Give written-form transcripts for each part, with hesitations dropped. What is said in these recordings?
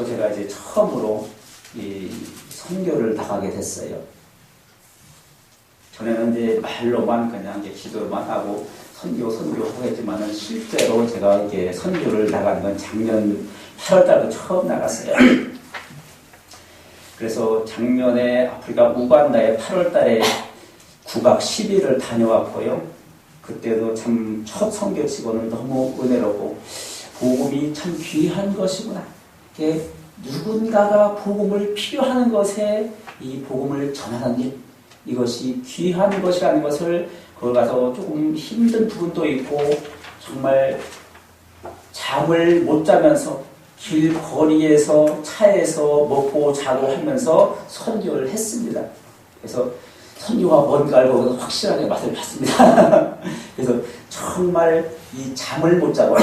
마치고 제가 이제 처음으로 이 선교를 나가게 됐어요. 전에는 이제 말로만 그냥 이제 기도만 하고 선교하고 했지만은 실제로 제가 이게 선교를 나가는 건 작년 8월달도 처음 나갔어요. 그래서 작년에 아프리카 우간다에 8월달에 9박 10일을 다녀왔고요. 그때도 참 첫 선교치고는 너무 은혜롭고 복음이 참 귀한 것이구나. 이게 누군가가 복음을 필요하는 것에 이 복음을 전하는 일, 이것이 귀한 것이라는 것을 거기 가서 조금 힘든 부분도 있고 정말 잠을 못 자면서 길거리에서 차에서 먹고 자고 하면서 선교를 했습니다. 그래서 선교가 뭔가 알고 확실하게 맛을 봤습니다. 그래서 정말 이 잠을 못 자고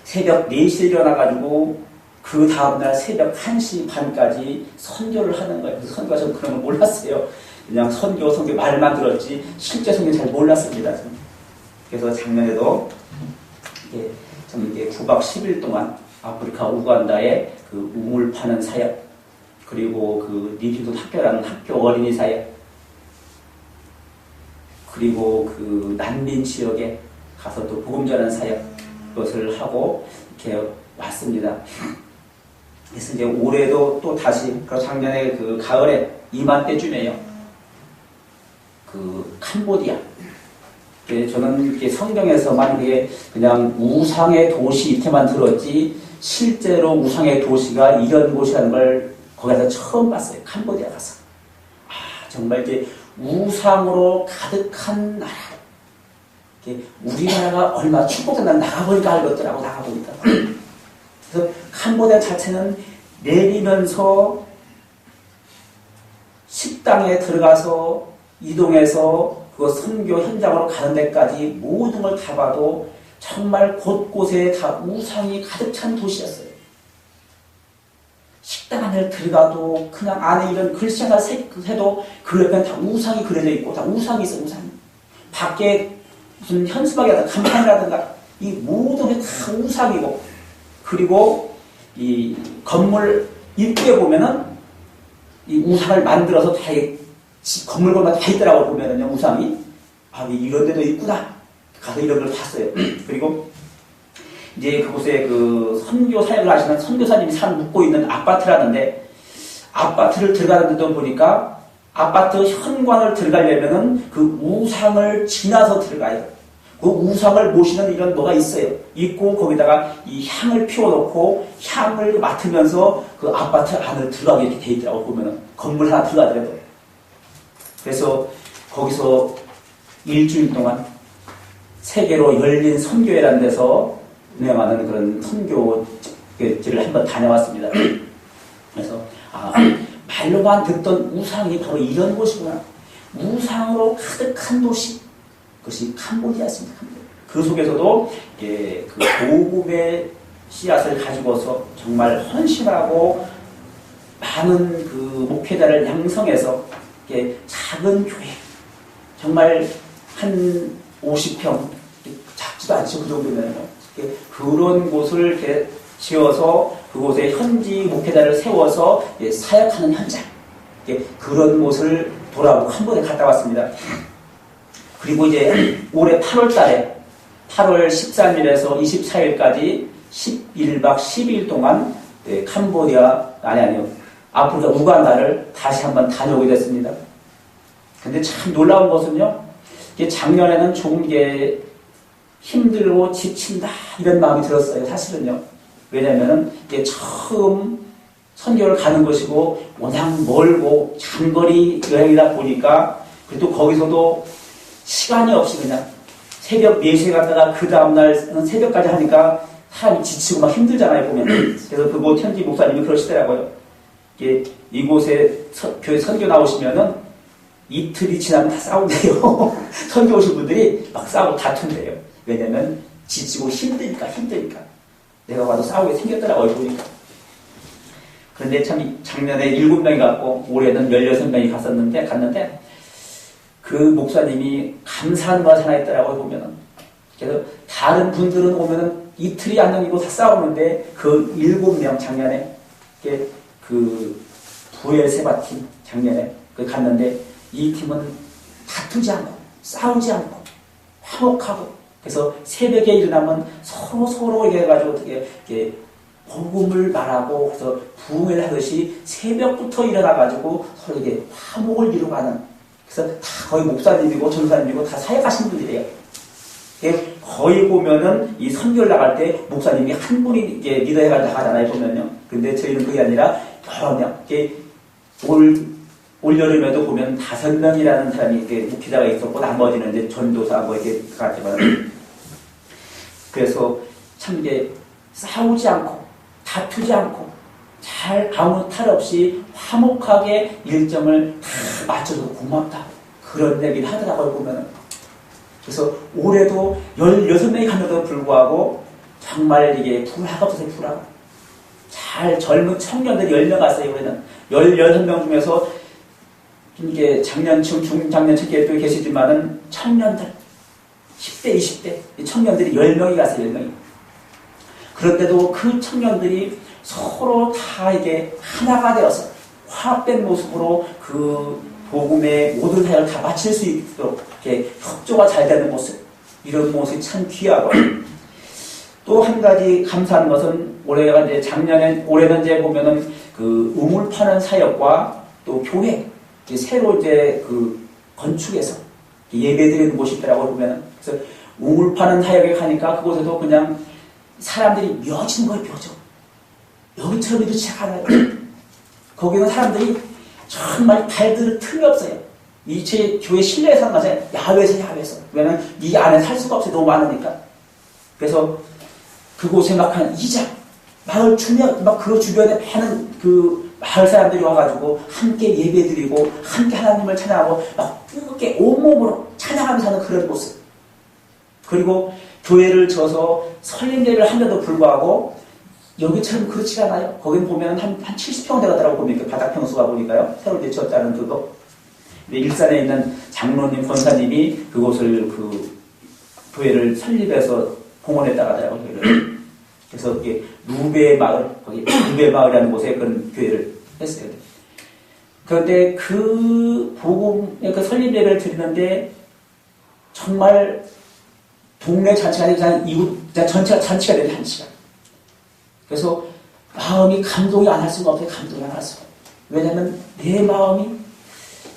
새벽 4시에 일어나가지고 그 다음날 새벽 1시 반까지 선교를 하는 거예요. 그래서 선교가 저는 그런 걸 몰랐어요. 그냥 선교 말만 들었지 실제 선교 잘 몰랐습니다. 그래서 작년에도 저는 9박 10일 동안 아프리카 우간다에 그 우물 파는 사역, 그리고 그 리피도 학교라는 학교 어린이 사역, 그리고 그 난민 지역에 가서 또 복음 전하는 사역, 그것을 하고 이렇게 왔습니다. 그래서 이제 올해도 또 다시, 작년에 그 가을에 이맘때쯤에요. 그 캄보디아. 저는 이렇게 성경에서만 그냥 우상의 도시 이렇게만 들었지 실제로 우상의 도시가 이런 곳이라는 걸 거기서 처음 봤어요. 캄보디아 가서. 정말 이제 우상으로 가득한 나라. 우리나라가 얼마나 축복된다 나가보니까 알겠더라고, 나가보니까. 그래서 캄보디아 자체는 내리면서 식당에 들어가서 이동해서 그 선교 현장으로 가는 데까지 모든 걸 다 봐도 정말 곳곳에 다 우상이 가득 찬 도시였어요. 식당 안에 들어가도 그냥 안에 이런 글씨 하나 해도 그 옆에는 다 우상이 그려져 있고 다 우상이 있어, 우상이. 밖에 무슨 현수막이라든가 간판이라든가 이 모든 게 다 우상이고, 그리고 이 건물 입구에 보면은 이 우상을 만들어서 다 건물마다 다 있더라고. 보면은요, 우상이. 이런 데도 있구나. 가서 이런 걸 봤어요. 그리고 이제 그곳에 그 선교 사역을 하시는 선교사님이 묵고 있는 아파트라는데, 아파트를 들어가는데도 보니까 아파트 현관을 들어가려면은 그 우상을 지나서 들어가요. 그 우상을 모시는 이런 뭐가 있어요. 있고 거기다가 이 향을 피워놓고 향을 맡으면서 그 아파트 안을 들어가게 이렇게 돼 있더라고. 보면은 건물 하나 들어가더라도. 그래서 거기서 일주일 동안 세계로 열린 선교회라는 데서 운영하는 그런 선교지를 한번 다녀왔습니다. 그래서 말로만 듣던 우상이 바로 이런 곳이구나. 우상으로 가득한 도시, 그것이 캄보디아였습니다. 그 속에서도 그 복음의 씨앗을 가지고서 정말 헌신하고 많은 그 목회자를 양성해서 작은 교회, 정말 한 50평, 작지도 않죠. 그 정도면. 그런 곳을 이렇게 지어서 그곳에 현지 목회자를 세워서 사역하는 현장, 그런 곳을 돌아보고 한 번에 갔다 왔습니다. 그리고 이제 올해 8월 달에 8월 13일에서 24일까지 11박 12일 동안 아프리카 우간다를 다시 한번 다녀오게 됐습니다. 근데 참 놀라운 것은요, 작년에는 조금 힘들고 지친다 이런 마음이 들었어요. 사실은요. 왜냐면은 처음 선교를 가는 것이고 워낙 멀고 장거리 여행이다 보니까, 그래도 거기서도 시간이 없이 그냥 새벽 4시에 갔다가 그 다음날 새벽까지 하니까 사람이 지치고 막 힘들잖아요, 보면. 그래서 그곳 현지 목사님이 그러시더라고요. 이곳에 교회 선교 나오시면은 이틀이 지나면 다 싸운대요. 선교 오신 분들이 막 싸우고 다툰대요. 왜냐면 지치고 힘드니까. 내가 봐도 싸우게 생겼더라고요, 보니까. 그런데 참 작년에 7명이 갔고 올해는 16명이 갔는데 그 목사님이 감사한 것이 하나 있더라고요, 보면은. 그래서 다른 분들은 오면은 이틀이 안 넘기고 다 싸우는데 그 7명 작년에 그 부엘세바 팀 작년에 그 갔는데 이 팀은 다투지 않고 싸우지 않고 화목하고 그래서 새벽에 일어나면 서로 이렇게 해가지고 어떻게 이렇게 복음을 말하고 그래서 부흥을 하듯이 새벽부터 일어나가지고 서로 이게 화목을 이루어가는 그래서 다 거의 목사님이고 전사님이고 다 사역하신 분들이에요. 거의 보면은 이 선교를 나갈 때 목사님이 한 분이 이게 리더해가지고 나가잖아요 보면요. 근데 저희는 그게 아니라 여러 명 이게 올 여름에도 보면 5명이라는 사람이 이렇게 목회자가 있었고 나머지는 이제 전도사 뭐 이렇게 가지만 그래서 참 이게 싸우지 않고 다투지 않고 잘 아무 탈 없이 화목하게 일정을 다 맞춰서 고맙다 그런 얘기를 하더라고요 보면은. 그래서 올해도 16명이 갔는데도 불구하고 정말 이게 불화가 없어요 불화가. 잘 젊은 청년들이 10명 갔어요 올해는. 16명 중에서 이게 장년층, 중장년층 또 계시지만은 청년들 10대, 20대 청년들이 10명이 갔어요 10명이. 그런데도 그 청년들이 서로 다 이게 하나가 되어서 화합된 모습으로 그 복음의 모든 사역을 다 마칠 수 있도록 이렇게 협조가 잘 되는 모습 이런 모습이 참 귀하고 또 한 가지 감사한 것은 올해가 이제 올해는 이제 보면은 그 우물 파는 사역과 또 교회 새로 이제 그 건축해서 예배드리는 곳이 있더라고요 보면은. 그래서 우물 파는 사역에 가니까 그곳에도 그냥 사람들이 미어지는 거예요 미어져. 여기처럼 이렇지 않아요. 거기는 사람들이 정말 발들을 틈이 없어요. 제 교회 실내에서 하는 것이 야외에서. 왜냐면 이 안에 살 수가 없어요. 너무 많으니까. 그래서 그곳에 막 한 이장, 마을 주변, 막 그 주변에 많은 그 마을 사람들이 와가지고 함께 예배드리고 함께 하나님을 찬양하고 막 뜨겁게 온몸으로 찬양하면서 하는 그런 모습. 그리고 교회를 져서 설립 예배를 한데도 불구하고 여기처럼 그렇지 않아요. 거긴 보면 한 70평 되더라고 보니까 바닥 평수가 보니까요. 새로 이제 지었다는 그거. 일산에 있는 장로님, 권사님이 그곳을 그 교회를 설립해서 공헌했다고 하더라고요. 그래서 이게 누베 마을, 거기 누베 마을이라는 곳에 그런 교회를 했어요. 그런데 그 복음, 그 설립 예배를 드리는데 정말 동네 잔치가 아니라 이웃 전체가 잔치가 되는 잔치가. 그래서 마음이 감동이 안 할 수가 없어요. 감동이 안 할 수가. 왜냐하면 내 마음이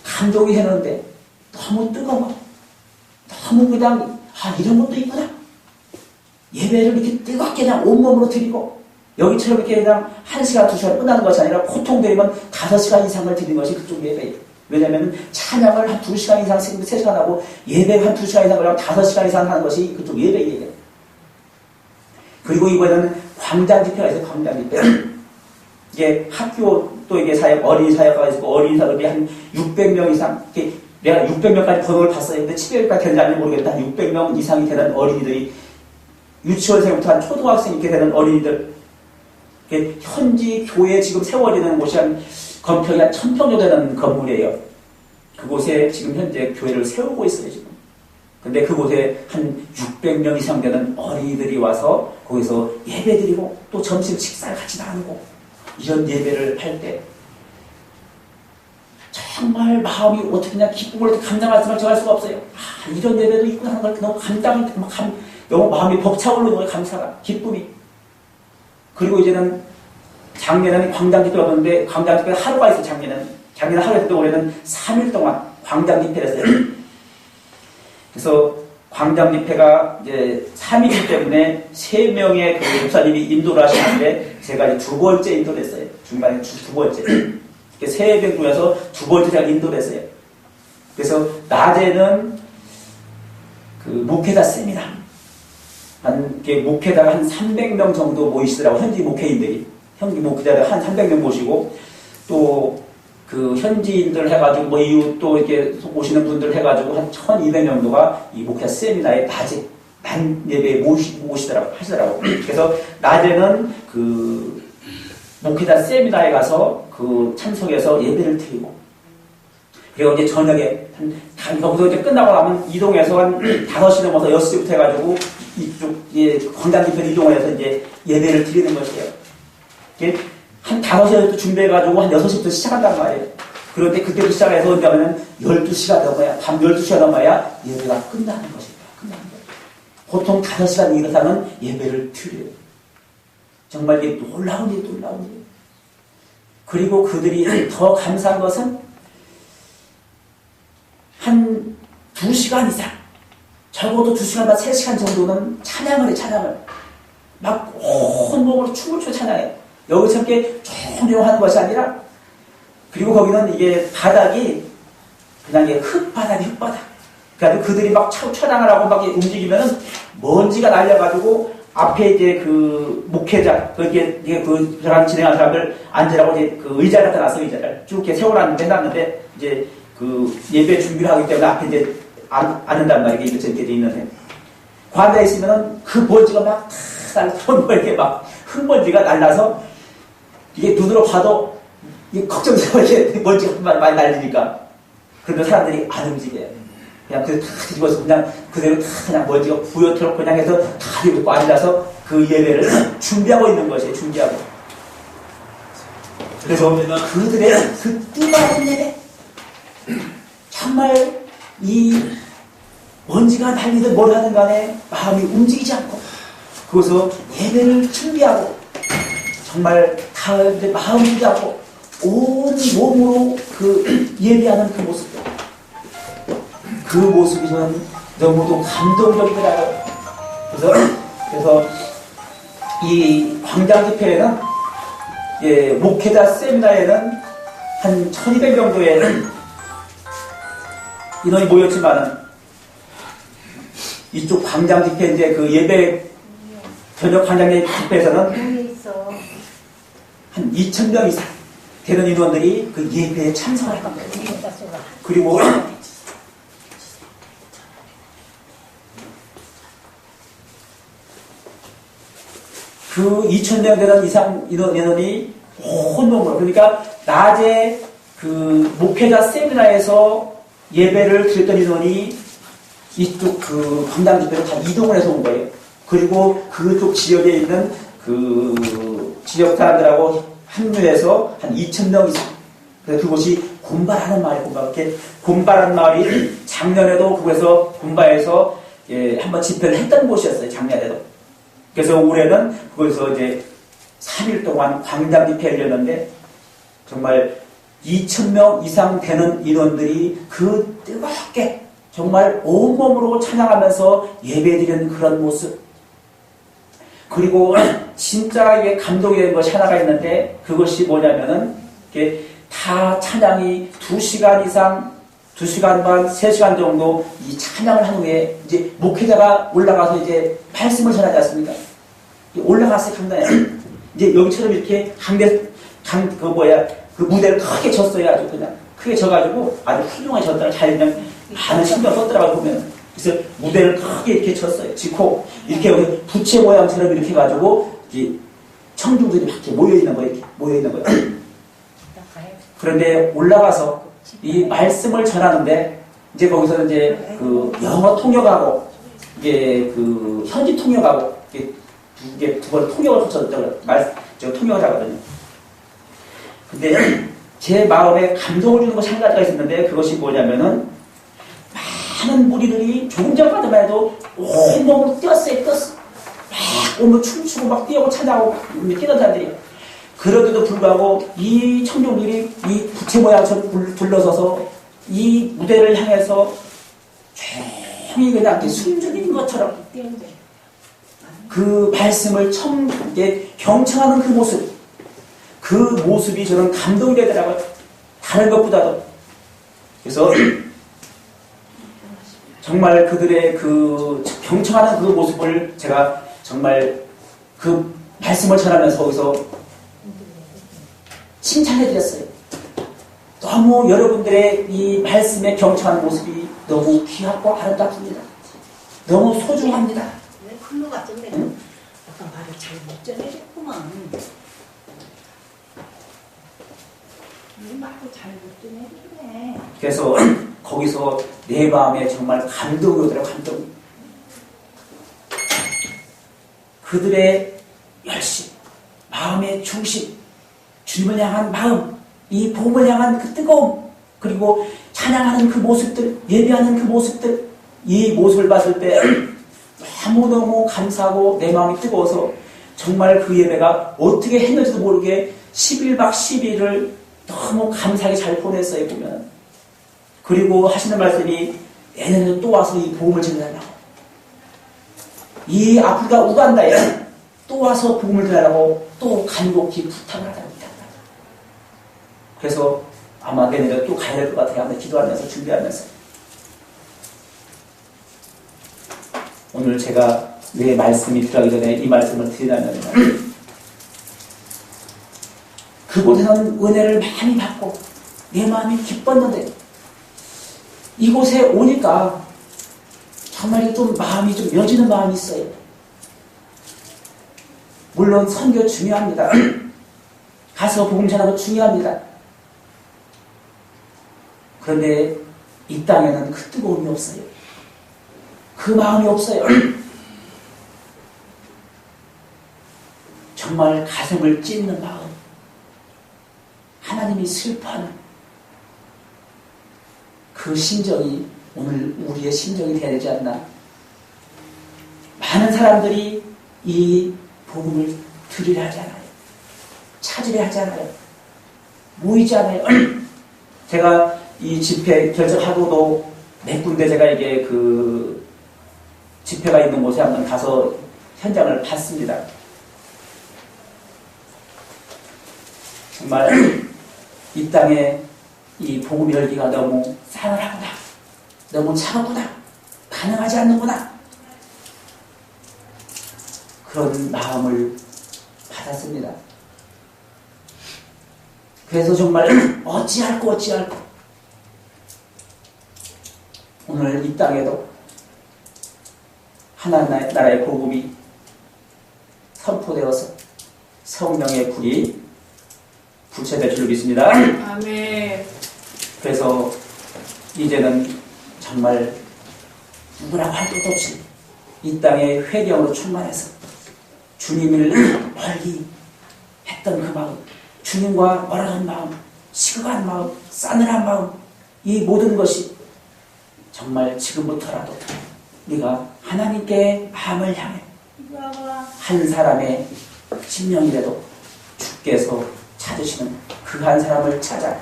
감동이 되는데 너무 뜨거워. 너무 그냥 이런 것도 있구나. 예배를 이렇게 뜨겁게 그냥 온몸으로 드리고 여기처럼 이렇게 그냥 1시간, 2시간 끝나는 것이 아니라 보통 드리면 5시간 이상을 드리는 것이 그쪽 예배예요. 왜냐하면 찬양을 한 2시간 이상, 3시간 하고 예배를 한 2시간 이상 하고 5시간 이상 하는 것이 그쪽 예배예요. 그리고 이번에는 광장 집회가 있어요. 광장 집회. 이게 학교 또 이게 사역, 어린이 사역가 있고 어린이 사역이 한 600명 이상. 내가 600명까지 번호를 봤어요. 근데 700명까지 되는지 아닌지 모르겠다. 한 600명 이상이 되는 어린이들이 유치원생부터 한 초등학생 이렇게 되는 어린이들. 현지 교회 지금 세워지는 곳이 한 건평이 한 1000평 정도 되는 건물이에요. 그곳에 지금 현재 교회를 세우고 있어요, 지금. 근데 그곳에 한 600명 이상 되는 어린이들이 와서 거기서 예배드리고 또 점심 식사를 같이 나누고 이런 예배를 할 때 정말 마음이 어떻게 그냥 기쁨을 감당할 수만 정할 수가 없어요. 이런 예배도 있구나 하는 걸 너무 너무 마음이 벅차오르는 거예요. 감사가, 기쁨이. 그리고 이제는 작년에는 광장 집회가 왔는데 광장 집회가 하루가 있어요. 작년에 하루 했는데 올해는 3일 동안 광장 집회를 했어요. 그래서 광장 집회가 이제 3일이기 때문에 3명의 그 목사님이 인도를 하시는데 제가 이제 2번째 인도를 했어요. 중간에 2번째. 3명 중에서 2번째 제가 인도를 했어요. 그래서 낮에는 그 목회자 세미나. 목회자가 한 300명 정도 모이시더라고, 현지 목회인들이. 현지 목회자들 한 300명 모시고, 또, 그, 현지인들 해가지고, 뭐, 이웃 또 이렇게 오시는 분들 해가지고, 한 1200명 정도가 이 목회자 세미나에 낮에, 낮 예배에 하시더라고. 그래서, 낮에는 그, 목회자 세미나에 가서 그 참석해서 예배를 드리고, 그리고 이제 저녁에, 거기서 이제 끝나고 나면 이동해서 한 5시 넘어서 6시부터 해가지고, 이쪽, 예, 광장 뒤편 이동을 해서 이제 예배를 드리는 것이에요. 한 5시부터 준비해가지고 한 6시부터 시작한단 말이에요. 그런데 그때부터 시작해서 언제 하면 12시가 넘어야, 밤 12시가 넘어야 예배가 끝나는 것입니다. 끝나는 거예요. 보통 5시간 이상은 예배를 드려요. 정말 이게 놀라운 일, 놀라운 일. 그리고 그들이 더 감사한 것은 한 2시간 이상, 적어도 2시간과 3시간 정도는 찬양을 해, 찬양을. 막 온몸으로 춤을 춰 찬양해. 여기서 이렇게 조용하는 것이 아니라, 그리고 거기는 이게 바닥이 그냥 흙바닥이 흙바닥. 그래서 그들이 막 찬양을 하고 막 움직이면은 먼지가 날려가지고 앞에 이제 그 목회자, 이게 그 진행한 사람들 앉으라고 이제 그 의자를 갖다 놨어, 의자를. 쭉 이렇게 세워놨는데, 해놨는데, 이제 그 예배 준비를 하기 때문에 앞에 이제 앉는단 말이에요. 이렇게 돼 있는데. 그 앉아 있으면은 그 먼지가 막 날라서 이렇게 막 흙먼지가 날라서 이게 눈으로 봐도 이게 걱정스러워 이게 먼지가 많이 날리니까. 그런데 사람들이 안 움직여요. 그냥 다 뒤집어서 그냥 그대로 다 그냥 먼지가 부여토록 그냥 해서 다 입고 앉아서 그 예배를 준비하고 있는 것이에요. 준비하고. 그래서 그들의 그 뜨거운 예배, 정말 이 먼지가 날리든 뭘 하든 간에 마음이 움직이지 않고 그것을 예배를 준비하고 정말 다 마음을 준비하고 온 몸으로 그 예배하는 그 모습, 그 모습이 저는 너무도 감동적이더라고요. 그래서 이 광장 집회에는, 예, 목회자 세미나에는 한 1200 정도의 인원이 모였지만은 이쪽 광장 집회, 이제 그 예배 저녁 광장 집회에서는 한 2000명 이상 되는 인원들이 그 예배에 참석할 겁니다. 그리고 그 2000명 되는 이상 인원이 온몸으로, 그러니까 낮에 그 목회자 세미나에서 예배를 드렸던 인원이 이쪽 그 광장 집회로 다 이동을 해서 온 거예요. 그리고 그쪽 지역에 있는 그 지역 사람들하고 합류해서 한 2000명 이상. 그래서 그곳이 곰발하는 마을이에요. 이렇게 곰발하는 마을이 작년에도 그곳에서 곰바에서, 예, 한번 집회를 했던 곳이었어요. 작년에도. 그래서 올해는 그곳에서 이제 3일 동안 광장 집회를 열렸는데 정말 2000명 이상 되는 인원들이 그 뜨겁게 정말 온몸으로 찬양하면서 예배드리는 그런 모습. 그리고 진짜 이게 감동이 되는 것이 하나가 있는데 그것이 뭐냐면은 이게 다 찬양이 2시간 이상, 2시간 반, 3시간 정도 이 찬양을 한 후에 이제 목회자가 올라가서 이제 말씀을 전하지 않습니까? 올라갔어요, 강단에. 이제 여기처럼 이렇게 그 무대를 크게 졌어요. 아주 그냥 크게 져가지고 아주 훌륭하게 졌다가 잘 그냥 많은 신경 썼더라고 보면. 그래서 무대를 크게 이렇게 쳤어요. 짓고 이렇게 부채 모양처럼 이렇게 해가지고 이렇게 청중들이 막 이렇게 모여있는 거예요. 이렇게 모여있는 거예요. 그런데 올라가서 이 말씀을 전하는데 이제 거기서 이제 그 영어 통역하고 이게 그 현지 통역하고 이게 두 번 통역을 거쳤다고 통역을 하거든요. 근데 제 마음에 감동을 주는 것이 한 가지가 있었는데 그것이 뭐냐면은 많은 무리들이 조금 전까지만 해도 온몸으로 뛰었어요. 막 온몸 춤추고 막 뛰고 찬양하고 뛰던 사람들이. 그런데도 불구하고 이 청중들이 이 부채 모양처럼 둘러서서 이 무대를 향해서 조용히 그냥 이렇게 숨죽이는 것처럼 그 말씀을 경청하는 그 모습, 그 모습이 저는 감동이 되더라고요. 다른 것보다도. 그래서 정말 그들의 그 경청하는 그 모습을 제가 정말 그 말씀을 전하면서 거기서 칭찬해드렸어요. 너무 여러분들의 이 말씀에 경청하는 모습이 너무 귀하고 아름답습니다. 너무 소중합니다. 왜 흘러 같은데? 응? 아까 말을 잘 못 전해줬구만. 왜 말을 잘 못 전해주네. 그래서 거기서 내 마음에 정말 감동이 오더라고요. 감동. 그들의 열심, 마음의 중심, 주님을 향한 마음, 이 복음을 향한 그 뜨거움, 그리고 찬양하는 그 모습들, 예배하는 그 모습들, 이 모습을 봤을 때 너무너무 감사하고 내 마음이 뜨거워서 정말 그 예배가 어떻게 했는지도 모르게 11박 12일을 너무 감사하게 잘 보냈어요, 보면. 그리고 하시는 말씀이 내년에도 또 와서 이 복음을 전하라고. 이 아프리카 우간다에 또 와서 복음을 전하라고 또 간곡히 부탁을 하다고 합니다. 그래서 아마 내년에 또 가야 될 것 같아요. 아마 기도하면서 준비하면서. 오늘 제가 왜 말씀이 들어가기 전에 이 말씀을 드리려면 그곳에서는 은혜를 많이 받고 내 마음이 기뻤는데 이곳에 오니까 정말 좀 마음이 좀 여지는 마음이 있어요. 물론 선교 중요합니다. 가서 복음 전하는 거 중요합니다. 그런데 이 땅에는 그 뜨거움이 없어요. 그 마음이 없어요. 정말 가슴을 찢는 마음, 하나님이 슬퍼하는 그 심정이 오늘 우리의 심정이 되어야 되지 않나. 많은 사람들이 이 복음을 들으려 하지 않아요. 찾으려 하지 않아요. 모이지 않아요. 제가 이 집회 결정하고도 몇 군데 제가 이게 그 집회가 있는 곳에 한번 가서 현장을 봤습니다. 정말 이 땅에 이 복음 열기가 너무 싸늘하구나, 너무 차갑구나, 가능하지 않는구나, 그런 마음을 받았습니다. 그래서 정말 어찌할꼬 오늘 이 땅에도 하나님 나라의 복음이 선포되어서 성령의 불이 부채될 줄 믿습니다. 아멘. 그래서 이제는 정말 누구라고 할 것도 없이 이 땅에 회개함으로 충만해서 주님을 멀리 했던 그 마음, 주님과 멀어진 마음, 시급한 마음, 싸늘한 마음, 이 모든 것이 정말 지금부터라도 우리가 하나님께 마음을 향해 한 사람의 심령이라도 주께서 찾으시는 그 한 사람을 찾아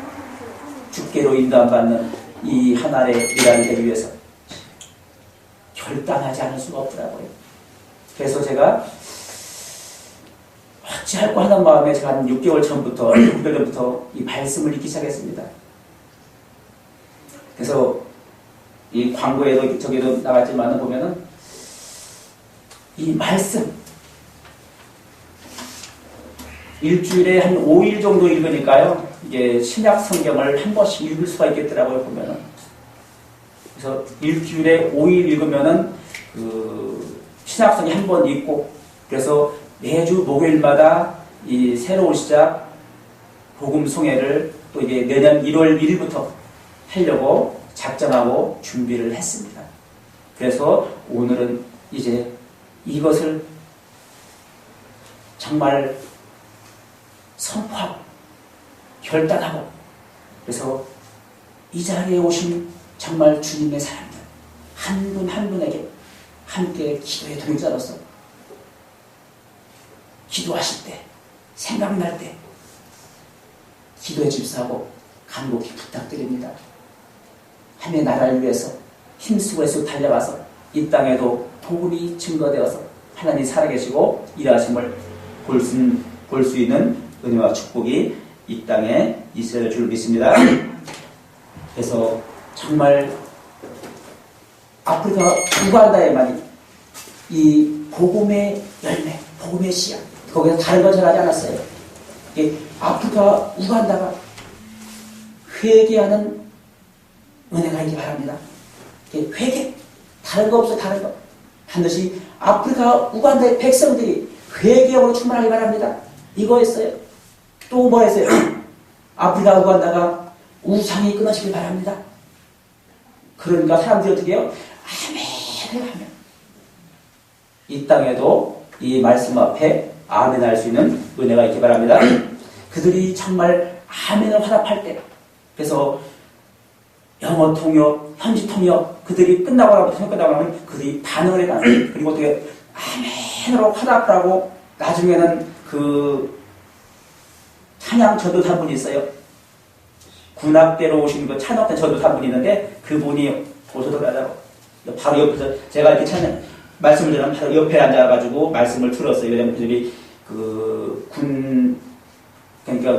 주께로 인도받는 이 하나의 일하를 되기 위해서 결단하지 않을 수가 없더라고요. 그래서 제가 어찌할꼬 하는 마음에 제가 한 6개월 전부터 6개월 전부터 이 말씀을 읽기 시작했습니다. 그래서 이 광고에도 저기도 나갔지만 보면은 이 말씀 일주일에 한 5일 정도 읽으니까요, 이게 신약 성경을 한 번씩 읽을 수가 있겠더라고요, 보면은. 그래서 일주일에 5일 읽으면은 그 신약 성경 한 번 읽고, 그래서 매주 목요일마다 이 새로운 시작 복음 송해를 또 이게 내년 1월 1일부터 하려고 작정하고 준비를 했습니다. 그래서 오늘은 이제 이것을 정말 선포하고 결단하고, 그래서 이 자리에 오신 정말 주님의 사람들 한 분 한 분에게 함께 기도의 동역자로서 기도하실 때, 생각날 때 기도에 집사하고 간곡히 부탁드립니다. 하나님의 나라를 위해서 힘쓰고 애쓰고 달려가서 이 땅에도 복음이 증거되어서 하나님 살아계시고 일하심을 볼 수 있는 은혜와 축복이 이 땅에 있어야 줄 믿습니다. 그래서 정말 아프리카 우간다에만 이 복음의 열매, 복음의 씨앗, 거기서 다른 걸 전하지 않았어요. 아프리카 우간다가 회개하는 은혜가 있기 바랍니다. 회개, 다른 거 없어요. 다른 거. 반드시 아프리카 우간다의 백성들이 회개함으로 충만하기 바랍니다. 이거였어요. 또 뭐 했어요? 아프리카 우간다가 우상이 끊어지길 바랍니다. 그러니까 사람들이 어떻게 해요? 아멘 하면 이 땅에도 이 말씀 앞에 아멘 할 수 있는 은혜가 있기 바랍니다. 그들이 정말 아멘을 화답할 때, 그래서 영어 통역, 현지 통역, 그들이 끝나고 나면 그들이 반응을 해가 그리고 어떻게 아멘으로 화답을 하고 나중에는 그 찬양 전도사 한 분이 있어요. 군악대로 오신 그 찬악대 전도사 한 분이 있는데 그분이 오셔더라고요. 바로 옆에서 제가 이렇게 찬양 말씀을 들으면 바로 옆에 앉아가지고 말씀을 들었어요. 왜냐면 그들이 그러니까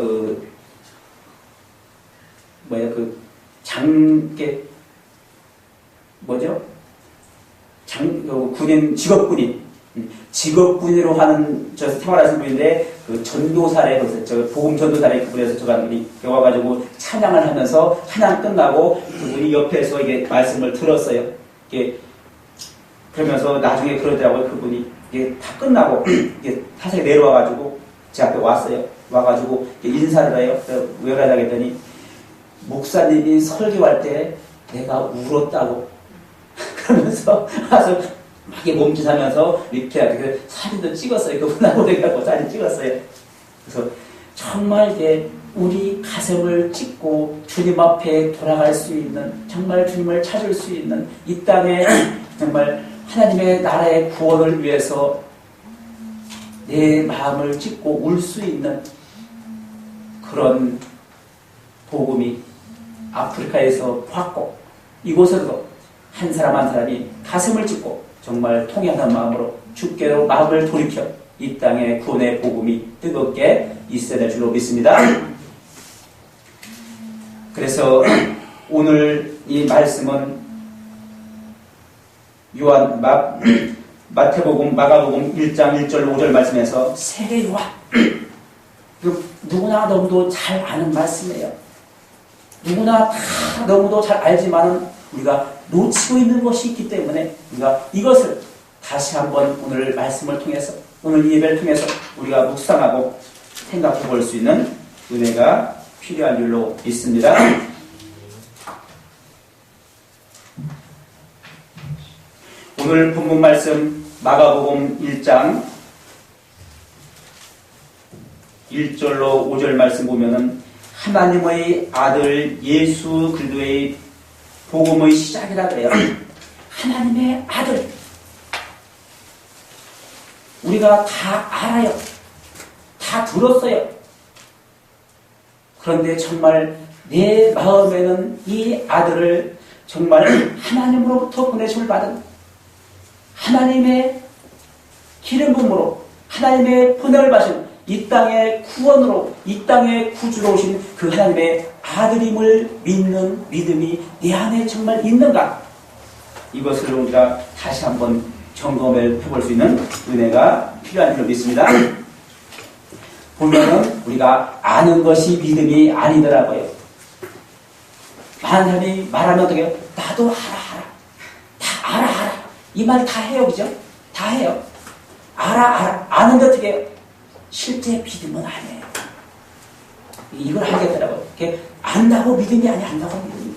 군인, 직업군인으로 하는, 생활하시는 분인데, 그 전도사래, 복음 전도사래 그분에서 저가 와가지고 찬양을 하면서, 찬양 끝나고, 그분이 옆에서 이게 말씀을 들었어요. 이게, 그러면서 나중에 그러더라고요, 그분이. 이게 다 끝나고, 이게 사실 내려와가지고, 제 앞에 왔어요. 와가지고, 인사를 해요. 왜 그러냐 했더니, 목사님이 설교할 때 내가 울었다고. 그러면서 와서 막 몸짓하면서 이렇게 사진도 찍었어요. 그분하고 내가 사진 찍었어요. 그래서 정말 이게 우리 가슴을 찢고 주님 앞에 돌아갈 수 있는, 정말 주님을 찾을 수 있는 이 땅에 정말 하나님의 나라의 구원을 위해서 내 마음을 찢고 울 수 있는 그런 복음이 아프리카에서 왔고, 이곳에서도 한 사람 한 사람이 가슴을 찢고 정말 통회하는 마음으로 주께로 마음을 돌이켜 이 땅의 구원의 복음이 뜨겁게 있어야 될 줄로 믿습니다. 그래서 오늘 이 말씀은 마태복음, 마가복음 1장 1절 5절 말씀에서 세례 요한, 누구나 너무도 잘 아는 말씀이에요. 누구나 다 너무도 잘 알지만은 우리가 놓치고 있는 것이 있기 때문에 우리가 이것을 다시 한번 오늘 말씀을 통해서, 오늘 예배를 통해서 우리가 묵상하고 생각해 볼 수 있는 은혜가 필요한 줄로 믿습니다. 오늘 본문 말씀 마가복음 1장 1절로 5절 말씀 보면은 하나님의 아들 예수 그리스도의 복음의 시작이라 그래요. 하나님의 아들. 우리가 다 알아요. 다 들었어요. 그런데 정말 내 마음에는 이 아들을 정말 하나님으로부터 보내심을 받은 하나님의 기름 부음으로 하나님의 분을 받으신 이 땅의 구원으로, 이 땅의 구주로 오신 그 하나님의 아들임을 믿는 믿음이 내 안에 정말 있는가? 이것을 우리가 다시 한번 점검해 볼 수 있는 은혜가 필요한 줄로 믿습니다. 보면은 우리가 아는 것이 믿음이 아니더라고요. 많은 사람이 말하면 어떻게 해요? 나도 알아. 다 알아. 이 말 다 해요, 그죠? 다 해요. 알아. 아는데 어떻게 해요? 실제 믿음은 아니에요. 이걸 하겠더라고요. 안다고 믿음이 아니야. 안다고 믿음이.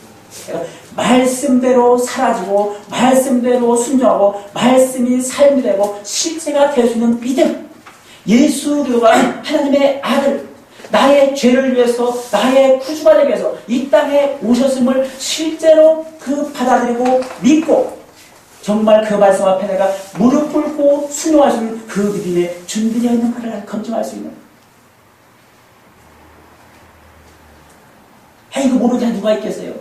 말씀대로 사라지고 말씀대로 순종하고 말씀이 삶이 되고 실제가 될 수 있는 믿음. 예수 그리스도가 하나님의 아들, 나의 죄를 위해서, 나의 구주가 되기 위해서 이 땅에 오셨음을 실제로 받아들이고 믿고 정말 그 말씀 앞에 내가 무릎 꿇고 순종할 수 있는 그 믿음에 준비되어 있는가를 검증할 수 있는. 이거 모르는 사람 누가 있겠어요?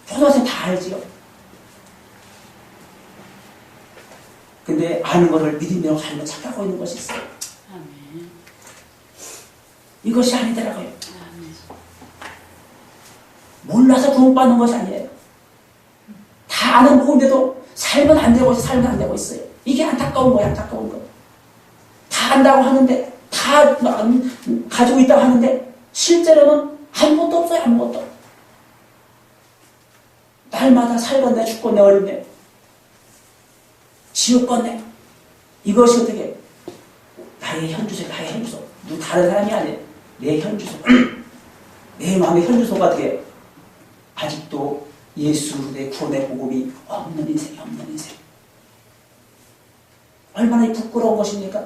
초등학생 다 알지요. 근데 아는 것을 믿음으로 살면 착각하고 있는 것이 있어요. 아멘. 이것이 아니더라고요. 아멘. 몰라서 구원받는 것이 아니에요. 다 아는 복음인데도 살면 안 되고 있어요. 이게 안타까운 거예요. 안타까운 거. 다 안다고 하는데, 다 가지고 있다고 하는데 실제로는 아무것도 없어요. 아무것도. 날마다 살건네 죽건네 어린네 지옥건네. 이것이 어떻게 나의 현주소. 누구 다른 사람이 아니에요. 내 현주소. 내 마음의 현주소가 어떻게 아직도 예수 내 구원의 복음이 없는 인생. 얼마나 부끄러운 것입니까?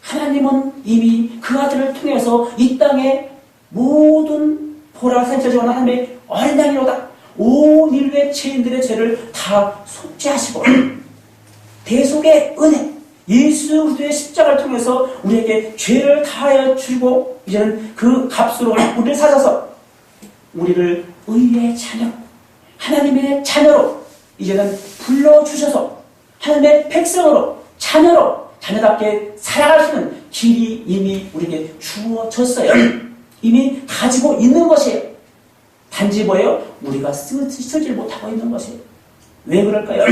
하나님은 이미 그 아들을 통해서 이 땅에 모든 보라 생처지원 하나님의 어린 양이로다. 온 인류의 죄인들의 죄를 다 속죄하시고 대속의 은혜 예수 그리스도의 십자가를 통해서 우리에게 죄를 다하여 주고 이제는 그 값으로 우리를 사셔서 우리를 의의 자녀 하나님의 자녀로 이제는 불러주셔서 하나님의 백성으로 자녀로 자녀답게 살아갈 수 있는 길이 이미 우리에게 주어졌어요. 이미 가지고 있는 것이에요. 단지 뭐예요? 우리가 쓰질 못하고 있는 것이에요. 왜 그럴까요?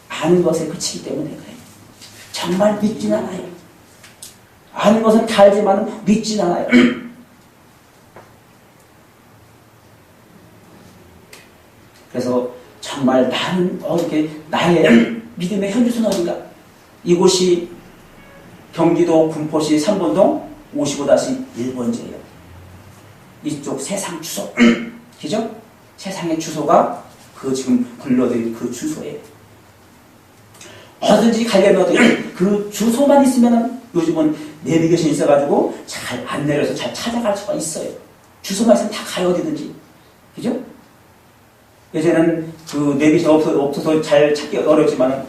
아는 것에 그치기 때문에 그래요. 정말 믿진 않아요. 아는 것은 다 알지만 믿진 않아요. 그래서 정말 나는 어떻게 나의 믿음의 현주소는 어딘가? 이곳이 경기도 군포시 3번동 55-1번지예요. 이쪽 세상 주소. 그죠? 세상의 주소가 그 지금 불러드린 그 주소예요. 어디든지 가려면 그 주소만 있으면은 요즘은 내비게이션이 있어가지고 잘 안내를 해서 잘 찾아갈 수가 있어요. 주소만 있으면 다 가요, 어디든지. 그죠? 예전에는 그 내비게이션 없어서 잘 찾기 어렵지만은,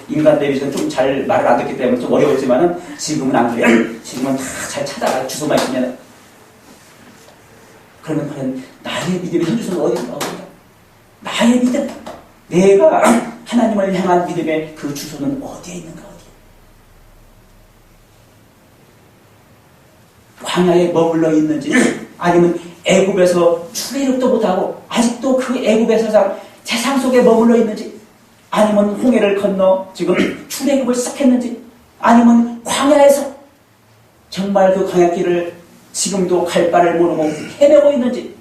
인간 내비게이션 좀 잘 말을 안 듣기 때문에 좀 어려웠지만은, 지금은 안 그래요. 지금은 다 잘 찾아가요, 주소만 있으면. 그러면 과연 나의 믿음의 현주소는 어딘가? 나의 믿음, 내가 하나님을 향한 믿음의 그 주소는 어디에 있는가? 어디에? 광야에 머물러 있는지 아니면 애굽에서 출애굽도 못하고 아직도 그 애굽에서 세상 속에 머물러 있는지 아니면 홍해를 건너 지금 출애굽을 시작했는지 아니면 광야에서 정말 그 광야길을 지금도 갈 바를 모르고 헤매고 있는지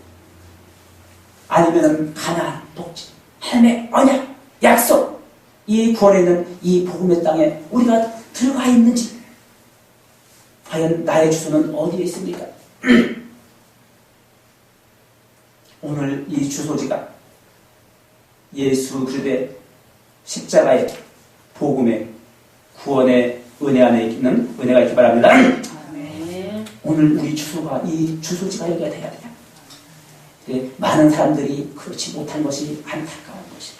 아니면 가나안 복지 하나님의 언약 약속 이 구원에 있는 이 복음의 땅에 우리가 들어가 있는지 과연 나의 주소는 어디에 있습니까? 오늘 이 주소지가 예수 그리스도의 십자가의 복음의 구원의 은혜 안에 있는 은혜가 있기 바랍니다. 오늘 우리 주소가 이 주소지가 여기가 돼야 돼요. 많은 사람들이 그렇지 못한 것이 안타까운 것이에요.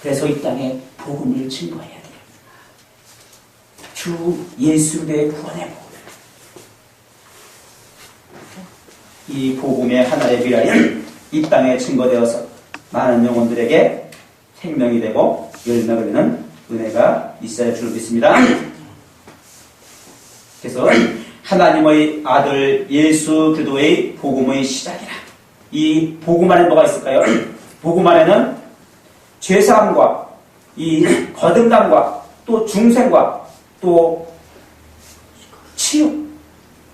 그래서 이 땅에 복음을 증거해야 돼요. 주 예수의 구원의 복음. 이 복음의 하나의 미랄이 이 땅에 증거되어서 많은 영혼들에게 생명이 되고 열매가 되는 은혜가 있어야 줄 믿습니다. 그래서 하나님의 아들 예수 그리스도의 복음의 시작이라. 이 복음 안에 뭐가 있을까요? 복음 안에는 죄사함과 이 거듭남과 또 중생과 또 치유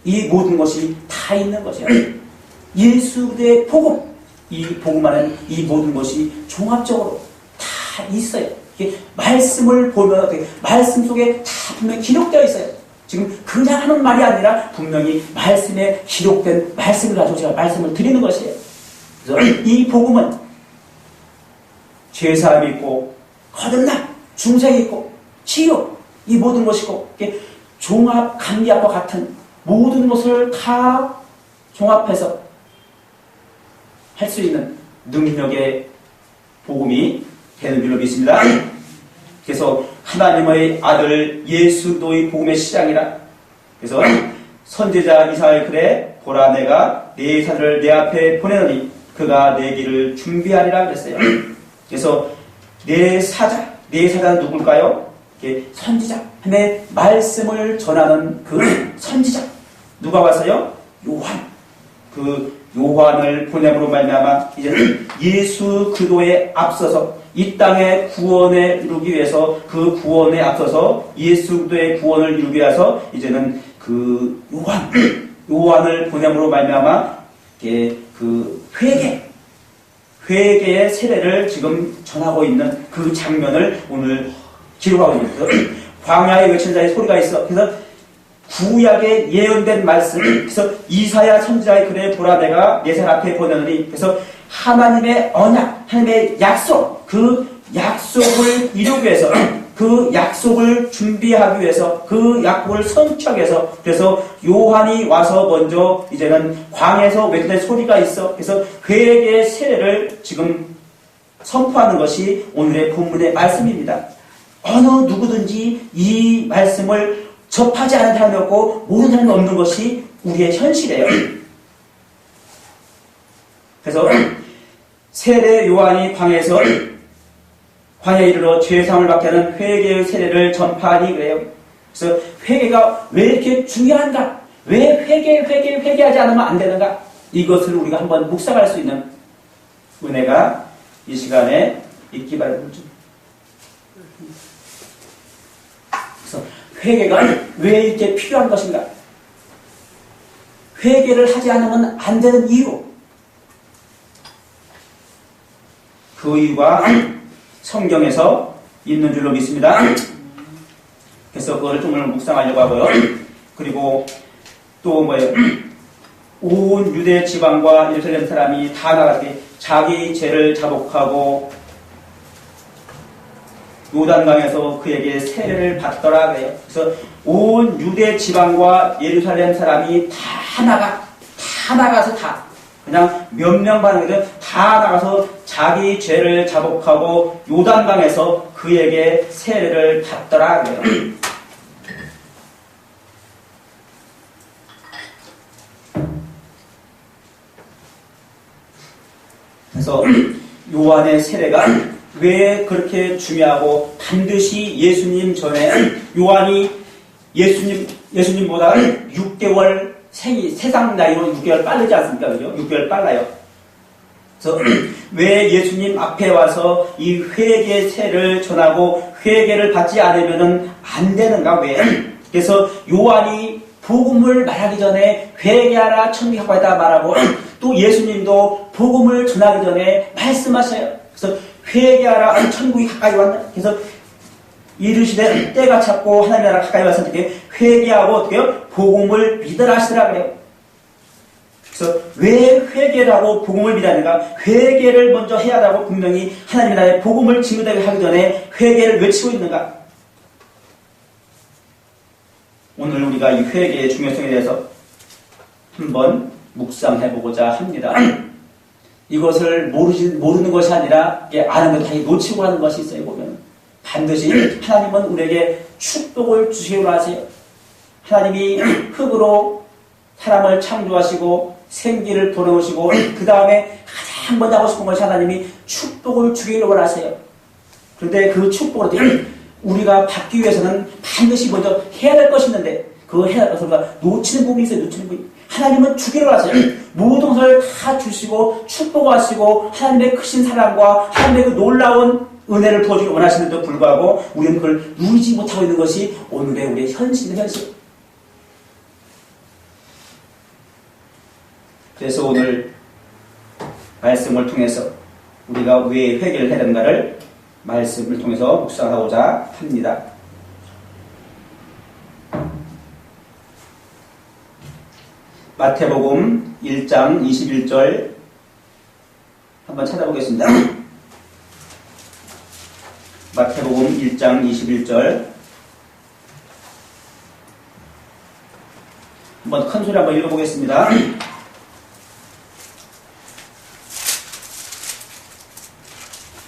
이 모든 것이 다 있는 것이에요. 예수 그리스도의 복음 이 복음 안에는 이 모든 것이 종합적으로 다 있어요. 이게 말씀을 보면 말씀 속에 다 분명히 기록되어 있어요. 지금 그냥 하는 말이 아니라 분명히 말씀에 기록된 말씀을 가지고 제가 말씀을 드리는 것이에요. 그래서 이 복음은 죄사함이 있고 거듭남, 중생이 있고 치유 이 모든 것이고 종합 감리학과 같은 모든 것을 다 종합해서 할 수 있는 능력의 복음이 되는 줄로 믿습니다. 그래서 하나님의 아들 예수 그리스도의 복음의 시작이라. 그래서 선지자 이사야의 글에 보라 내가 네 사자를 내 앞에 보내노니 그가 내 길을 준비하리라 그랬어요. 그래서 네 사자는 누굴까요? 선지자, 하나님의 말씀을 전하는 그 선지자. 누가 왔어요? 요한. 그 요한을 보냄으로 말미암아 이제는 예수 그리스도에 앞서서 이 땅의 구원에 이루기 위해서 그 구원에 앞서서 예수 그리스도의 구원을 이루기 위해서 이제는 그 요한을 보냄으로 말미암아 그 회개의 세례를 지금 전하고 있는 그 장면을 오늘 기록하고 있습니다. 광야에 외친 자의 소리가 있어. 그래서 구약에 예언된 말씀, 그래서 이사야 선지자의 글에 보라 내가 내 살 앞에 보내노니, 그래서 하나님의 언약, 하나님의 약속, 그 약속을 이루기 위해서, 그 약속을 준비하기 위해서, 그 약속을 성취하기 위해서, 그래서 요한이 와서 먼저 이제는 광에서 외쳐낸 소리가 있어. 그래서 회개의 세례를 지금 선포하는 것이 오늘의 본문의 말씀입니다. 어느 누구든지 이 말씀을 접하지 않은 사람이 없고 모르는 사람이 없는 것이 우리의 현실이에요. 그래서 세례 요한이 광야에 이르러 죄사함을 받게 하는 회개의 세례를 전파하니 그래요. 그래서 회개가 왜 이렇게 중요한가? 왜 회개하지 않으면 안 되는가? 이것을 우리가 한번 묵상할 수 있는 은혜가 이 시간에 있기 바랍니다. 그래서 회개가 왜 이렇게 필요한 것인가? 회개를 하지 않으면 안 되는 이유. 그 이유가 성경에서 있는 줄로 믿습니다. 그래서 그거를 좀 오늘 묵상하려고 하고요. 그리고 또 뭐예요? 온 유대 지방과 예루살렘 사람이 다 나갔기 자기 죄를 자복하고 요단강에서 그에게 세례를 받더라 그래요. 그래서 온 유대 지방과 예루살렘 사람이 다 나가서 그냥 몇 명 반응이 다 나가서 자기 죄를 자복하고 요단강에서 그에게 세례를 받더라 그래요. 그래서 요한의 세례가 왜 그렇게 중요하고 반드시 예수님 전에 요한이 예수님보다 6개월 세상 나이로 6개월 빠르지 않습니까? 그죠? 6개월 빨라요. 그래서 왜 예수님 앞에 와서 이 회개 세를 전하고 회개를 받지 않으면 안 되는가? 왜? 그래서 요한이 복음을 말하기 전에 회개하라 천국이 가까이다 말하고 또 예수님도 복음을 전하기 전에 말씀하셔요. 그래서 회개하라 천국이 가까이 왔나? 그래서 이르시되 때가 찼고 하나님 나라 가까이 왔을 때 회개하고 어떻게 해요? 복음을 믿으라 하시더라 그래요. 그래서 왜 회개를 하고 복음을 믿었는가? 회개를 먼저 해야 하고 분명히 하나님 나라의 복음을 증거되게 하기 전에 회개를 외치고 있는가? 오늘 우리가 이 회개의 중요성에 대해서 한번 묵상해보고자 합니다. 이것을 모르는 것이 아니라 아는 것 다 놓치고 하는 것이 있어요. 보면 반드시 하나님은 우리에게 축복을 주시기로 하세요. 하나님이 흙으로 사람을 창조하시고 생기를 불어넣으시고 그 다음에 가장 먼저 하고 싶은 것이 하나님이 축복을 주기를 원하세요. 그런데 그 축복을 어떻게 우리가 받기 위해서는 반드시 먼저 해야 될 것이 있는데 그거 해야 될 것을 우리가 놓치는 부분이 있어요. 놓치는 부분이. 하나님은 주기를 하세요. 모든 것을 다 주시고 축복하시고 하나님의 크신 사랑과 하나님의 그 놀라운 은혜를 부어주기 원하시는데도 불구하고 우리는 그걸 누리지 못하고 있는 것이 오늘의 우리의 현실. 그래서 오늘 말씀을 통해서 우리가 왜 회개를 해야 되는가를 말씀을 통해서 묵상하고자 합니다. 마태복음 1장 21절 한번 찾아보겠습니다. 마태복음 1장 21절 한번 큰 소리 한번 읽어보겠습니다.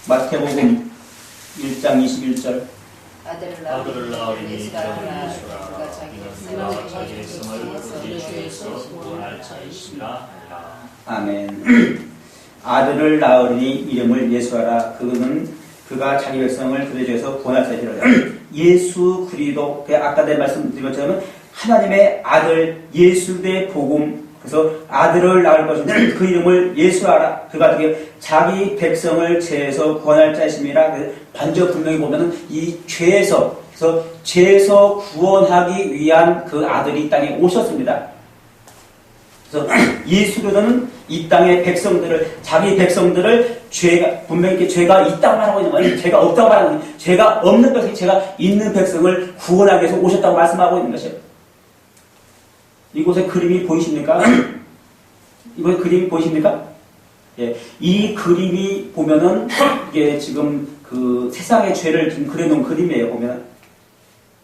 마태복음 1장 21절 아들을 낳으리니 예수라 그가 자기의 성을 그의 죄에서 구원할 자이시라. 아멘. 아들을 낳으리니 이름을 예수하라. 그가 자기 백성을 그의 죄에서 구원할 자이시라. 예수 그리스도, 아까 내 말씀드린 것처럼 하나님의 아들 예수의 복음. 그래서 아들을 낳을 것인데 그 이름을 예수하라. 그가 어떻게 자기 백성을 죄에서 구원할 자이심이라. 반저 분명히 보면은 이 죄에서, 그래서 죄에서 구원하기 위한 그 아들이 이 땅에 오셨습니다. 그래서 예수는 이 땅의 백성들을, 자기 백성들을 분명히 죄가 있다고 말하고 있는 거예요. 죄가 없다고 말하고 있는 거예요. 죄가 없는 것이 죄가 있는 백성을 구원하기 위해서 오셨다고 말씀하고 있는 것이에요. 이곳에 그림이 보이십니까? 이곳에 그림이 보이십니까? 예, 이 그림이 보면은 이게 지금 그 세상의 죄를 지금 그려놓은 그림이에요. 보면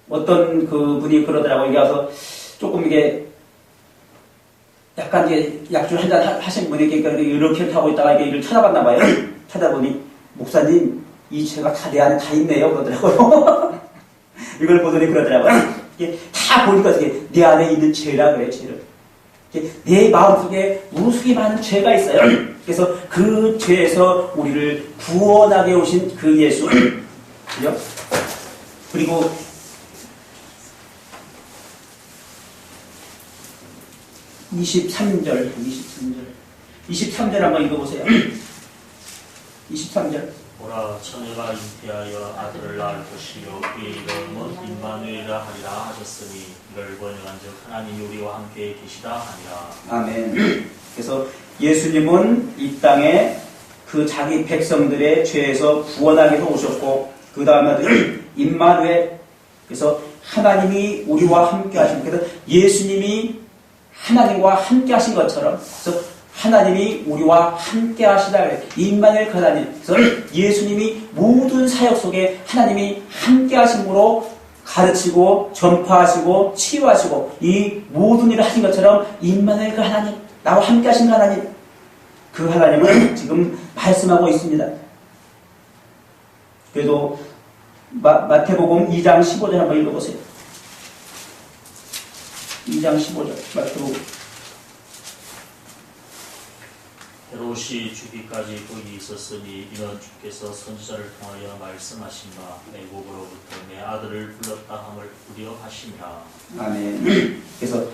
어떤 그 분이 그러더라고요. 이게 와서 조금 이게 약간 이제 약주 한잔 하신 분에게 이렇게 하고 있다가 이게 이를 쳐다봤나 봐요. 쳐다보니 목사님 이 죄가 다 내 안에 다 있네요. 그러더라고요. 이걸 보더니 그러더라고요. 이게 다 보니까 이게 내 안에 있는 죄라 그래요. 죄를. 내 마음속에 무수히 많은 죄가 있어요. 그래서 그 죄에서 우리를 구원하게 오신 그 예수. 그죠? 그리고 23절 한번 읽어보세요. 23절. 보라 처녀가 잉태하여 아들을 낳을 것이요 그의 이름은 임마누엘이라 하리라 하셨으니 이를 번역한즉 하나님이 우리와 함께 계시다 하니라. 아멘. 그래서 예수님은 이 땅에 그 자기 백성들의 죄에서 구원하기 위해서 오셨고 그 다음에 임마누엘, 그래서 하나님이 우리와 함께 하신, 그래서 예수님이 하나님과 함께 하신 것처럼, 그래서 하나님이 우리와 함께 하시다 그래요. 임마누엘 하나님. 그래서 예수님이 모든 사역 속에 하나님이 함께 하심으로 가르치고 전파하시고 치유하시고 이 모든 일을 하신 것처럼 임마누엘 그 하나님, 나와 함께 하신 그 하나님, 그 하나님을 지금 말씀하고 있습니다. 그래도 마태복음 2장 15절 한번 읽어보세요. 2장 15절 마태복음. 헤롯이 죽기까지 거기 있었으니 이는 주께서 선지자를 통하여 말씀하신 바 애굽으로부터 내 아들을 불렀다 함을 우리여 하시니라. 아멘. 그래서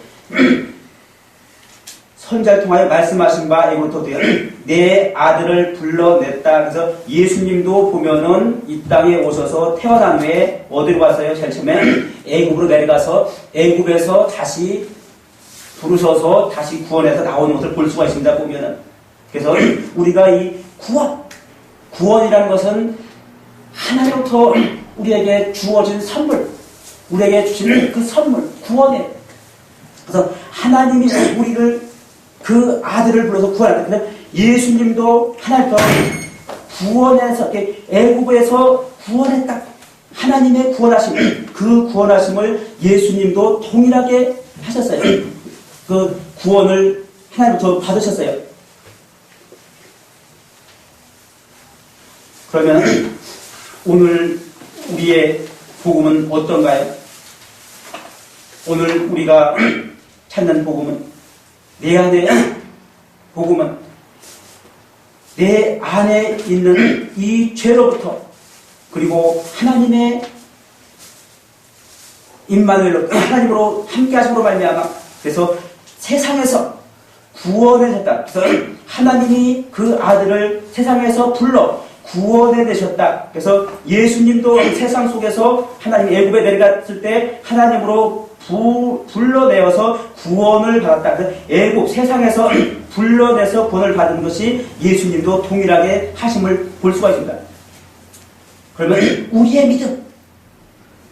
선지자를 통하여 말씀하신 바 애굽부터 내 아들을 불러냈다. 그래서 예수님도 보면은 이 땅에 오셔서 태어난 후에 어디로 갔어요? 제일 처음에 애굽으로 내려가서 애굽에서 다시 부르셔서 다시 구원해서 나오는 것을 볼 수가 있습니다. 보면은. 그래서 우리가 이 구원이라는 것은 하나님부터 우리에게 주어진 선물, 우리에게 주시는 그 선물, 구원이에요. 그래서 하나님이 우리를 그 아들을 불러서 구원한다. 그래서 예수님도 하나님부터 구원해서 애굽에서 구원했다. 하나님의 구원하심, 그 구원하심을 예수님도 동일하게 하셨어요. 그 구원을 하나님부터 받으셨어요. 그러면 오늘 우리의 복음은 어떤가요? 오늘 우리가 찾는 복음은, 내 안에 복음은 내 안에 있는 이 죄로부터, 그리고 하나님의 임마누엘로, 하나님으로 함께 하심으로 말미암아, 그래서 세상에서 구원해졌다. 그래서 하나님이 그 아들을 세상에서 불러 구원해 내셨다. 그래서 예수님도 세상 속에서 하나님 애굽에 내려갔을 때 하나님으로 불러내어서 구원을 받았다. 그래서 애굽 세상에서 불러내서 구원을 받은 것이 예수님도 동일하게 하심을 볼 수가 있습니다. 그러면 우리의